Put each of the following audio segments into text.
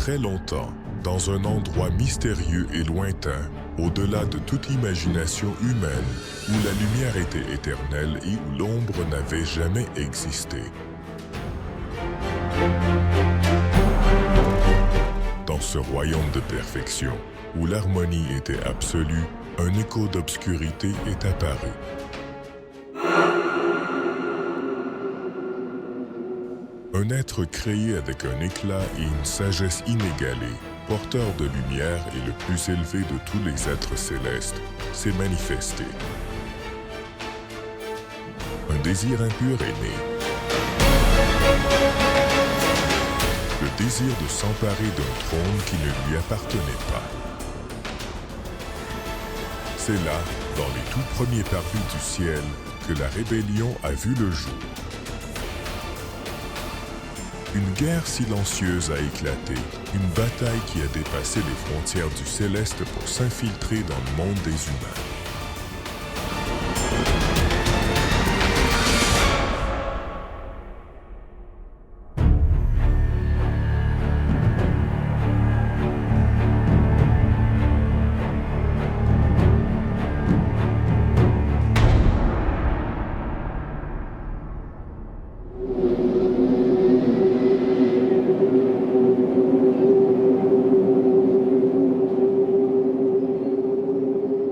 très longtemps, dans un endroit mystérieux et lointain, au-delà de toute imagination humaine, où la lumière était éternelle et où l'ombre n'avait jamais existé. Dans ce royaume de perfection, où l'harmonie était absolue, un écho d'obscurité est apparu. Un être créé avec un éclat et une sagesse inégalée, porteur de lumière et le plus élevé de tous les êtres célestes, s'est manifesté. Un désir impur est né. Le désir de s'emparer d'un trône qui ne lui appartenait pas. C'est là, dans les tout premiers parvis du ciel, que la rébellion a vu le jour. Une guerre silencieuse a éclaté, une bataille qui a dépassé les frontières du céleste pour s'infiltrer dans le monde des humains.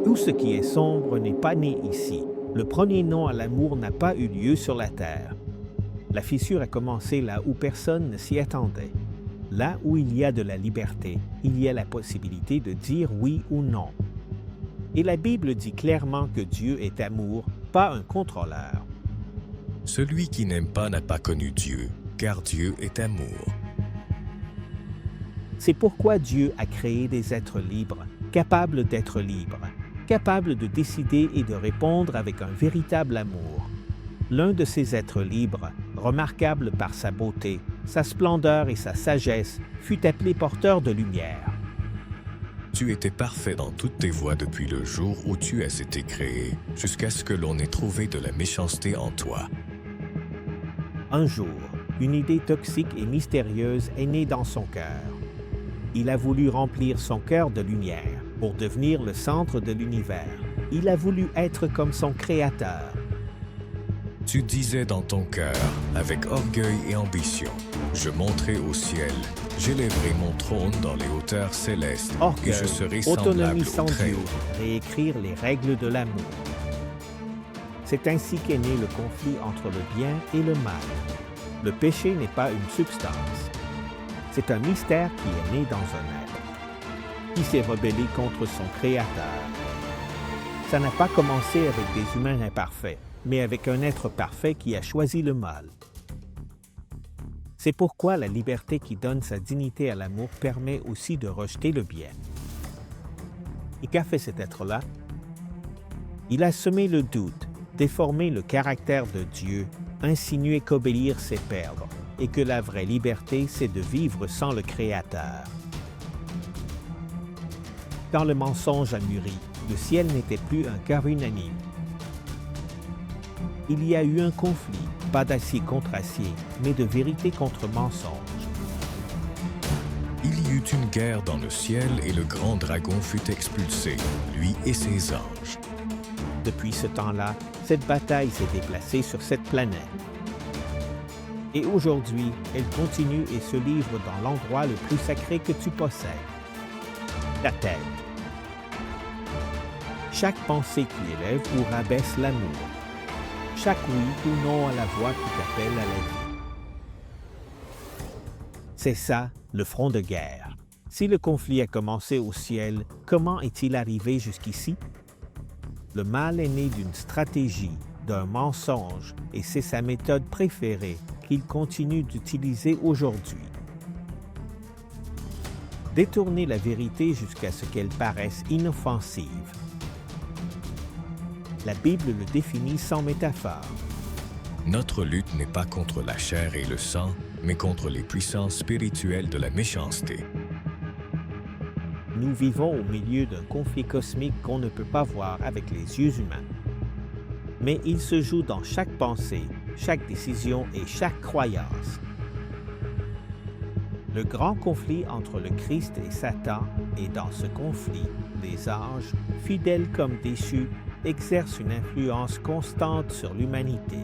Tout ce qui est sombre n'est pas né ici. Le premier non à l'amour n'a pas eu lieu sur la terre. La fissure a commencé là où personne ne s'y attendait. Là où il y a de la liberté, il y a la possibilité de dire oui ou non. Et la Bible dit clairement que Dieu est amour, pas un contrôleur. Celui qui n'aime pas n'a pas connu Dieu, car Dieu est amour. C'est pourquoi Dieu a créé des êtres libres, capables d'être libres, capables de décider et de répondre avec un véritable amour. L'un de ces êtres libres, remarquable par sa beauté, sa splendeur et sa sagesse, fut appelé porteur de lumière. Tu étais parfait dans toutes tes voies depuis le jour où tu as été créé, jusqu'à ce que l'on ait trouvé de la méchanceté en toi. Un jour, une idée toxique et mystérieuse est née dans son cœur. Il a voulu remplir son cœur de lumière pour devenir le centre de l'univers. Il a voulu être comme son Créateur. Tu disais dans ton cœur, avec orgueil et ambition, « Je monterai au ciel, j'élèverai mon trône dans les hauteurs célestes, Orgueil, et je serai semblable autonomie au sans Très Dieu, Haut. réécrire les règles de l'amour. C'est ainsi qu'est né le conflit entre le bien et le mal. Le péché n'est pas une substance. C'est un mystère qui est né dans un être, qui s'est rebellé contre son Créateur. Ça n'a pas commencé avec des humains imparfaits, mais avec un être parfait qui a choisi le mal. C'est pourquoi la liberté qui donne sa dignité à l'amour permet aussi de rejeter le bien. Et qu'a fait cet être-là? Il a semé le doute, déformé le caractère de Dieu, insinué qu'obéir c'est perdre, et que la vraie liberté c'est de vivre sans le Créateur. Quand le mensonge a mûri, le ciel n'était plus un cœur unanime. Il y a eu un conflit, pas d'acier contre acier, mais de vérité contre mensonge. Il y eut une guerre dans le ciel et le grand dragon fut expulsé, lui et ses anges. Depuis ce temps-là, cette bataille s'est déplacée sur cette planète. Et aujourd'hui, elle continue et se livre dans l'endroit le plus sacré que tu possèdes, la tête. Chaque pensée qui élève ou rabaisse l'amour. Chaque oui ou non à la voix qui t'appelle à la vie. C'est ça, le front de guerre. Si le conflit a commencé au ciel, comment est-il arrivé jusqu'ici? Le mal est né d'une stratégie, d'un mensonge, et c'est sa méthode préférée qu'il continue d'utiliser aujourd'hui. Détourner la vérité jusqu'à ce qu'elle paraisse inoffensive. La Bible le définit sans métaphore. Notre lutte n'est pas contre la chair et le sang, mais contre les puissances spirituelles de la méchanceté. Nous vivons au milieu d'un conflit cosmique qu'on ne peut pas voir avec les yeux humains. Mais il se joue dans chaque pensée, chaque décision et chaque croyance. Le grand conflit entre le Christ et Satan, et dans ce conflit, les anges, fidèles comme déchus, exercent une influence constante sur l'humanité.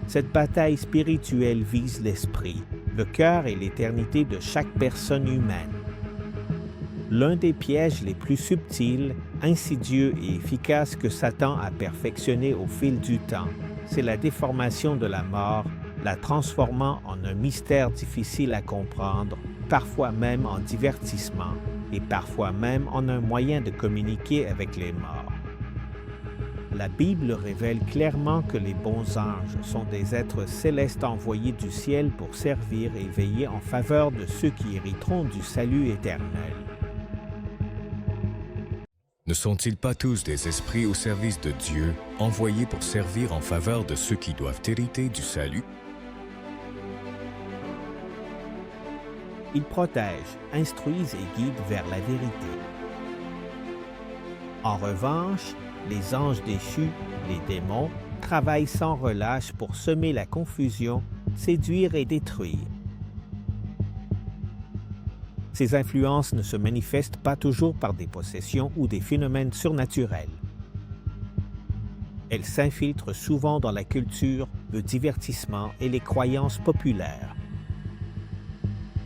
Cette bataille spirituelle vise l'esprit, le cœur et l'éternité de chaque personne humaine. L'un des pièges les plus subtils, insidieux et efficaces que Satan a perfectionné au fil du temps, c'est la déformation de la mort, la transformant en un mystère difficile à comprendre, parfois même en divertissement, et parfois même en un moyen de communiquer avec les morts. La Bible révèle clairement que les bons anges sont des êtres célestes envoyés du ciel pour servir et veiller en faveur de ceux qui hériteront du salut éternel. Ne sont-ils pas tous des esprits au service de Dieu, envoyés pour servir en faveur de ceux qui doivent hériter du salut? Ils protègent, instruisent et guident vers la vérité. En revanche, les anges déchus, les démons, travaillent sans relâche pour semer la confusion, séduire et détruire. Ces influences ne se manifestent pas toujours par des possessions ou des phénomènes surnaturels. Elles s'infiltrent souvent dans la culture, le divertissement et les croyances populaires,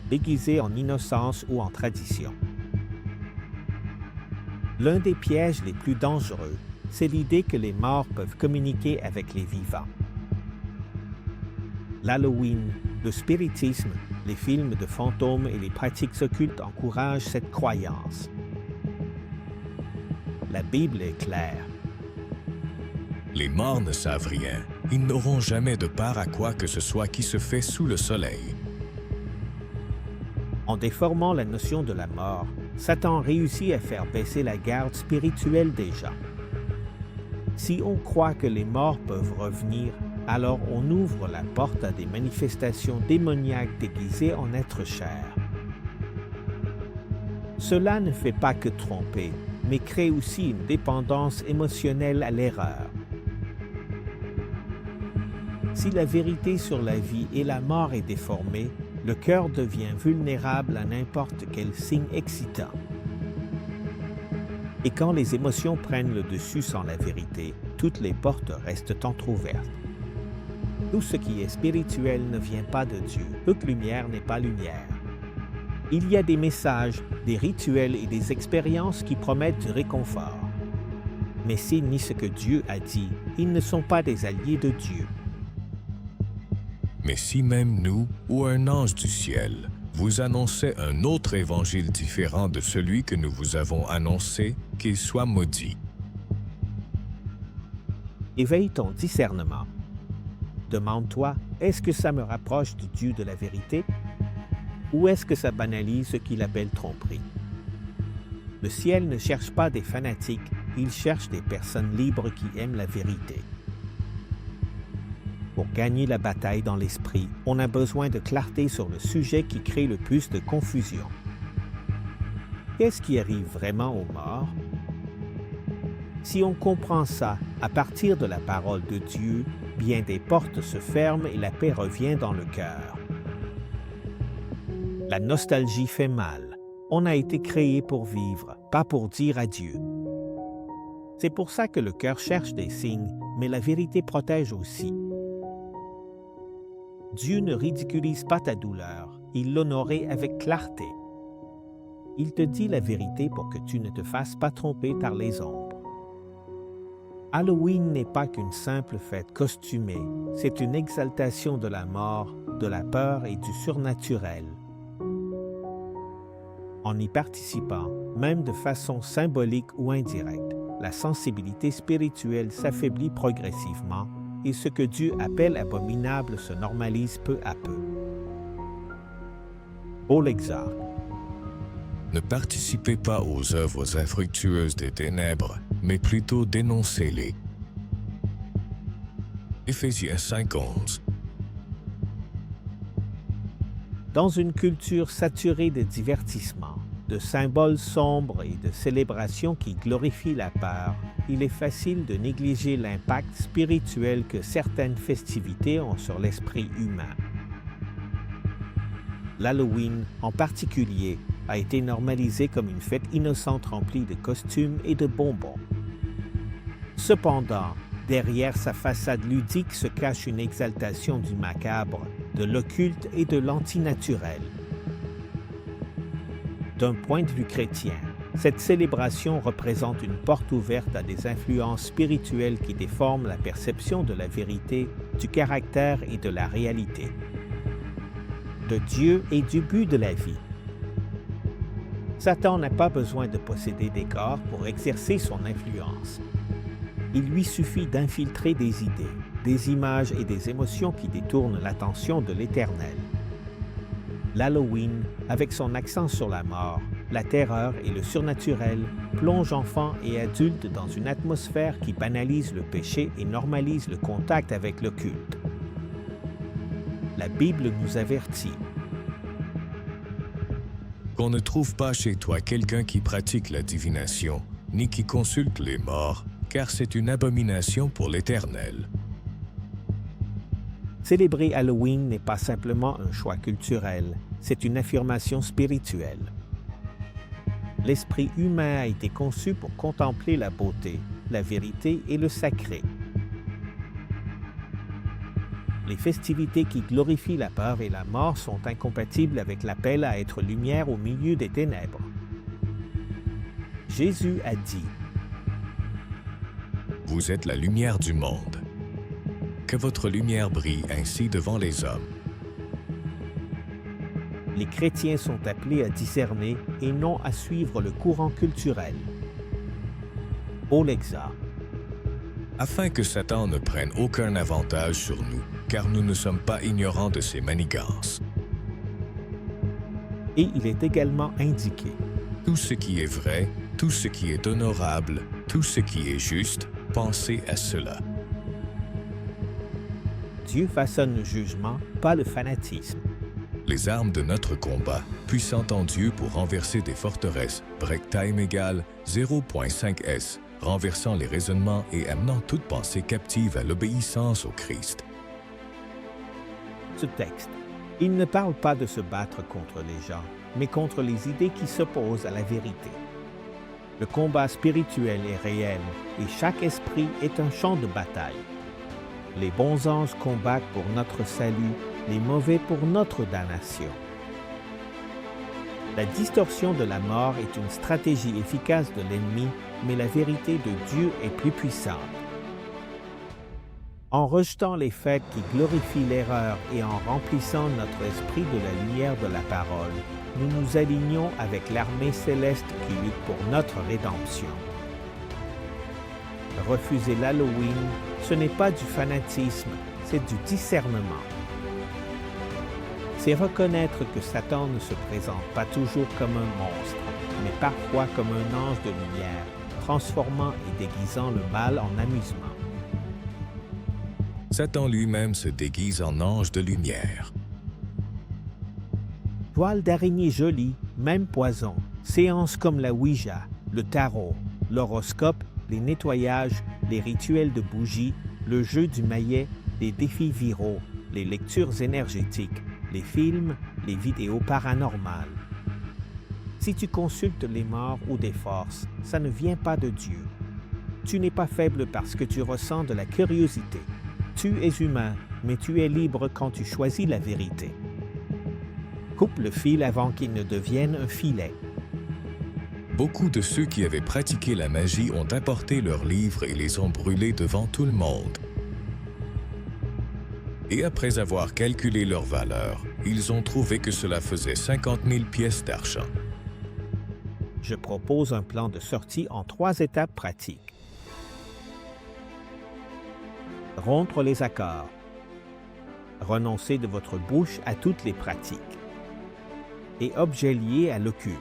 déguisées en innocence ou en tradition. L'un des pièges les plus dangereux, c'est l'idée que les morts peuvent communiquer avec les vivants. L'Halloween, le spiritisme, les films de fantômes et les pratiques occultes encouragent cette croyance. La Bible est claire. Les morts ne savent rien. Ils n'auront jamais de part à quoi que ce soit qui se fait sous le soleil. En déformant la notion de la mort, Satan réussit à faire baisser la garde spirituelle des gens. Si on croit que les morts peuvent revenir, alors on ouvre la porte à des manifestations démoniaques déguisées en êtres chers. Cela ne fait pas que tromper, mais crée aussi une dépendance émotionnelle à l'erreur. Si la vérité sur la vie et la mort est déformée, le cœur devient vulnérable à n'importe quel signe excitant. Et quand les émotions prennent le dessus sans la vérité, toutes les portes restent entr'ouvertes. Tout ce qui est spirituel ne vient pas de Dieu. Toute lumière n'est pas lumière. Il y a des messages, des rituels et des expériences qui promettent du réconfort. Mais s'ils nient ce que Dieu a dit, ils ne sont pas des alliés de Dieu. Mais si même nous, ou un ange du ciel, vous annonçait un autre évangile différent de celui que nous vous avons annoncé, qu'il soit maudit. Éveille ton discernement. Demande-toi, est-ce que ça me rapproche du Dieu de la vérité? Ou est-ce que ça banalise ce qu'il appelle tromperie? Le ciel ne cherche pas des fanatiques, il cherche des personnes libres qui aiment la vérité. Pour gagner la bataille dans l'esprit, on a besoin de clarté sur le sujet qui crée le plus de confusion. Qu'est-ce qui arrive vraiment aux morts? Si on comprend ça à partir de la parole de Dieu, bien des portes se ferment et la paix revient dans le cœur. La nostalgie fait mal. On a été créé pour vivre, pas pour dire adieu. C'est pour ça que le cœur cherche des signes, mais la vérité protège aussi. Dieu ne ridiculise pas ta douleur, il l'honorait avec clarté. Il te dit la vérité pour que tu ne te fasses pas tromper par les ombres. Halloween n'est pas qu'une simple fête costumée, c'est une exaltation de la mort, de la peur et du surnaturel. En y participant, même de façon symbolique ou indirecte, la sensibilité spirituelle s'affaiblit progressivement et ce que Dieu appelle abominable se normalise peu à peu. Paul exhorte. Ne participez pas aux œuvres infructueuses des ténèbres, mais plutôt dénoncez-les. Éphésiens 5:11. Dans une culture saturée de divertissement, de symboles sombres et de célébrations qui glorifient la peur, il est facile de négliger l'impact spirituel que certaines festivités ont sur l'esprit humain. L'Halloween, en particulier, a été normalisé comme une fête innocente remplie de costumes et de bonbons. Cependant, derrière sa façade ludique se cache une exaltation du macabre, de l'occulte et de l'antinaturel. D'un point de vue chrétien, cette célébration représente une porte ouverte à des influences spirituelles qui déforment la perception de la vérité, du caractère et de la réalité, de Dieu et du but de la vie. Satan n'a pas besoin de posséder des corps pour exercer son influence. Il lui suffit d'infiltrer des idées, des images et des émotions qui détournent l'attention de l'Éternel. L'Halloween, avec son accent sur la mort, la terreur et le surnaturel, plonge enfants et adultes dans une atmosphère qui banalise le péché et normalise le contact avec l'occulte. La Bible nous avertit. Qu'on ne trouve pas chez toi quelqu'un qui pratique la divination, ni qui consulte les morts, car c'est une abomination pour l'Éternel. Célébrer Halloween n'est pas simplement un choix culturel, c'est une affirmation spirituelle. L'esprit humain a été conçu pour contempler la beauté, la vérité et le sacré. Les festivités qui glorifient la peur et la mort sont incompatibles avec l'appel à être lumière au milieu des ténèbres. Jésus a dit : « Vous êtes la lumière du monde. Que votre lumière brille ainsi devant les hommes. » Les chrétiens sont appelés à discerner et non à suivre le courant culturel. Paul exhorte. Afin que Satan ne prenne aucun avantage sur nous, car nous ne sommes pas ignorants de ses manigances. Et il est également indiqué. Tout ce qui est vrai, tout ce qui est honorable, tout ce qui est juste, pensez à cela. Dieu façonne le jugement, pas le fanatisme. Les armes de notre combat, puissantes en Dieu pour renverser des forteresses, break time égale 0.5 S, renversant les raisonnements et amenant toute pensée captive à l'obéissance au Christ. Ce texte, il ne parle pas de se battre contre les gens, mais contre les idées qui s'opposent à la vérité. Le combat spirituel est réel et chaque esprit est un champ de bataille. Les bons anges combattent pour notre salut, les mauvais pour notre damnation. La distorsion de la mort est une stratégie efficace de l'ennemi, mais la vérité de Dieu est plus puissante. En rejetant les faits qui glorifient l'erreur et en remplissant notre esprit de la lumière de la parole, nous nous alignons avec l'armée céleste qui lutte pour notre rédemption. Refuser l'Halloween, ce n'est pas du fanatisme, c'est du discernement. C'est reconnaître que Satan ne se présente pas toujours comme un monstre, mais parfois comme un ange de lumière, transformant et déguisant le mal en amusement. Satan lui-même se déguise en ange de lumière. Toile d'araignée jolie, même poison, séances comme la Ouija, le tarot, l'horoscope, les nettoyages, les rituels de bougies, le jeu du maillet, les défis viraux, les lectures énergétiques, les films, les vidéos paranormales. Si tu consultes les morts ou des forces, ça ne vient pas de Dieu. Tu n'es pas faible parce que tu ressens de la curiosité. Tu es humain, mais tu es libre quand tu choisis la vérité. Coupe le fil avant qu'il ne devienne un filet. Beaucoup de ceux qui avaient pratiqué la magie ont apporté leurs livres et les ont brûlés devant tout le monde. Et après avoir calculé leur valeur, ils ont trouvé que cela faisait 50 000 pièces d'argent. Je propose un plan de sortie en 3 étapes pratiques. Rompre les accords. Renoncer de votre bouche à toutes les pratiques. Et objets liés à l'occulte.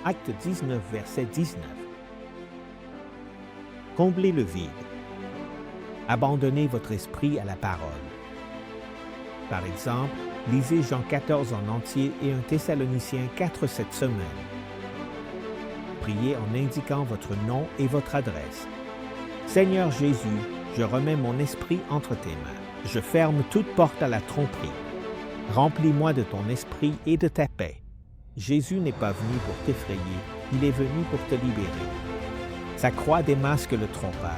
Acte 19, verset 19. Comblez le vide. Abandonnez votre esprit à la parole. Par exemple, lisez Jean 14 en entier et 1 Thessaloniciens 4 cette semaine. Priez en indiquant votre nom et votre adresse. Seigneur Jésus, je remets mon esprit entre tes mains. Je ferme toute porte à la tromperie. Remplis-moi de ton esprit et de ta paix. Jésus n'est pas venu pour t'effrayer, il est venu pour te libérer. Sa croix démasque le trompeur.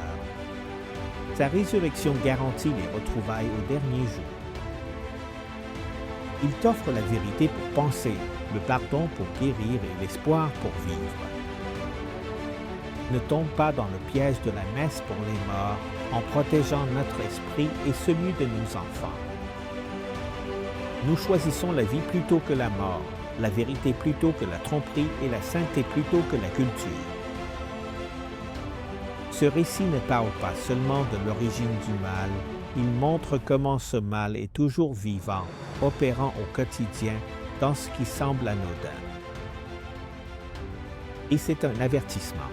Sa résurrection garantit les retrouvailles au dernier jour. Il t'offre la vérité pour penser, le pardon pour guérir et l'espoir pour vivre. Ne tombe pas dans le piège de la messe pour les morts en protégeant notre esprit et celui de nos enfants. Nous choisissons la vie plutôt que la mort, la vérité plutôt que la tromperie et la sainteté plutôt que la culture. Ce récit ne parle pas seulement de l'origine du mal, il montre comment ce mal est toujours vivant, opérant au quotidien dans ce qui semble anodin. Et c'est un avertissement.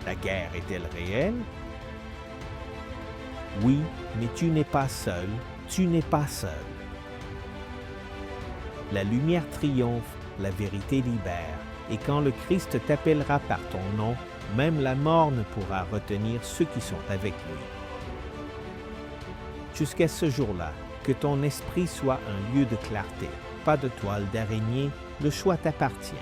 La guerre est-elle réelle? Oui, mais tu n'es pas seul, tu n'es pas seul. La lumière triomphe, la vérité libère, et quand le Christ t'appellera par ton nom, même la mort ne pourra retenir ceux qui sont avec lui. Jusqu'à ce jour-là, que ton esprit soit un lieu de clarté, pas de toile d'araignée, le choix t'appartient.